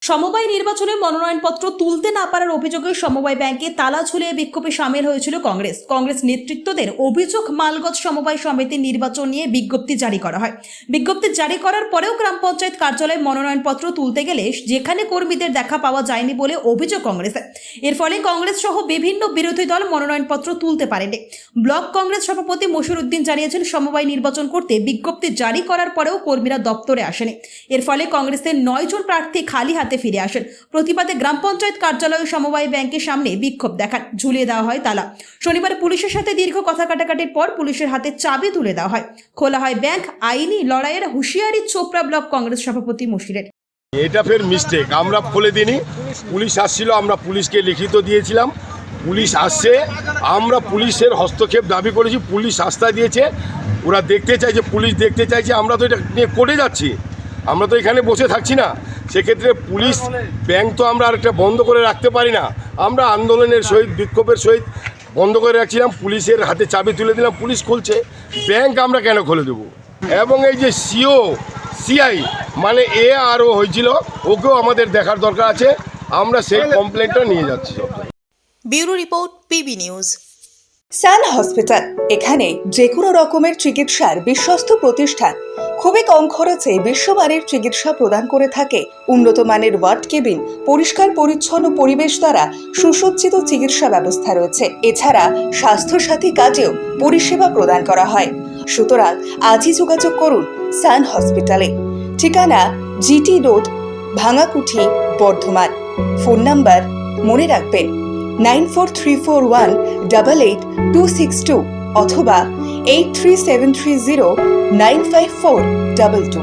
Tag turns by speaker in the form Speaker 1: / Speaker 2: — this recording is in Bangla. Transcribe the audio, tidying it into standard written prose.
Speaker 1: সমবায় নির্বাচনে মনোনয়নপত্র তুলতে না পারার অভিযোগে সমবায় ব্যাংকে তালা ঝুলিয়ে বিক্ষোভে সামিল হয়েছিল কংগ্রেস নেতৃত্বদের অভিযোগ। মালগঞ্জ সমবায় সমিতির নির্বাচন নিয়ে বিজ্ঞপ্তি জারি করা হয়। বিজ্ঞপ্তি জারি করার পরেও গ্রাম পঞ্চায়েত কার্যালয়ে মনোনয়নপত্র তুলতে গেলে যেখানে কর্মীদের দেখা পাওয়া যায়নি বলে অভিযোগ কংগ্রেসের। এর ফলে কংগ্রেস সহ বিভিন্ন বিরোধী দল মনোনয়নপত্র তুলতে পারেনি। ব্লক কংগ্রেস সভাপতি মশির উদ্দিন জানিয়েছেন, সমবায় নির্বাচন করতে বিজ্ঞপ্তি জারি করার পরেও কর্মীরা দপ্তরে আসেনি। এর ফলে কংগ্রেসের 9 জন প্রার্থী খালি হাতে ফিরে আসেন। প্রতিবাদে গ্রাম পঞ্চায়েত কার্যালয় সমবায় ব্যাংকের সামনে বিক্ষোভ দেখান। ঝুলিয়ে দেওয়া হয় তালা। শনিবার পুলিশের সাথে দীর্ঘ কথা কাটাকাটির পর পুলিশের হাতে চাবি তুলে দেওয়া হয়। খোলা হয় ব্যাংক। আইনি লড়াইয়ের হুঁশিয়ারি চোপড়া ব্লক কংগ্রেস সভাপতি মশিরের।
Speaker 2: এটা ফের মিস্টেক, আমরা খুলে দিইনি। পুলিশ আসছিল, আমরা পুলিশকে লিখিত দিয়েছিলাম। পুলিশ আসছে, আমরা পুলিশের হস্তক্ষেপ দাবি করেছি। পুলিশ আস্থা দিয়েছে, ওরা দেখতে চাইছে, পুলিশ দেখতে চাইছে। আমরা তো এটা নিয়ে কোর্টে যাচ্ছি, আমরা তো এখানে বসে থাকছি না। সেক্ষেত্রে পুলিশ ব্যাংক তো আমরা আরেকটা বন্ধ করে রাখতে পারি না। আমরা আন্দোলনের সহিত বিক্ষোভের সহিত বন্ধ করে রাখছিলাম, পুলিশের হাতে চাবি তুলে দিলাম, পুলিশ খুলছে। ব্যাংক আমরা কেন খুলে দেবো? এবং এই যে সিআই মানে আরও হয়েছিল, ওকেও আমাদের দেখার দরকার আছে। আমরা সেই কমপ্লেনটা নিয়ে যাচ্ছি।
Speaker 3: Bureau report, PB news.
Speaker 4: Sun hospital, এখানে যে কোনো রকমের চিকিৎসার বিশ্বস্ত প্রতিষ্ঠান। খুবই কম খরচে বিশ্বমানের চিকিৎসা প্রদান করে থাকে। উন্নত মানের ওয়ার্ড কেবিন, পরিষ্কার পরিচ্ছন্ন পরিবেশ দ্বারা সুসজ্জিত চিকিৎসা ব্যবস্থা রয়েছে। এছাড়া স্বাস্থ্যসাথী কাজেও পরিষেবা প্রদান করা হয়। সুতরাং আজই যোগাযোগ করুন সান হসপিটালে। ঠিকানা GT road, Bhangakuthi, Bardhaman. Phone number মনে রাখবেন 9434188262 অথবা 83730954222।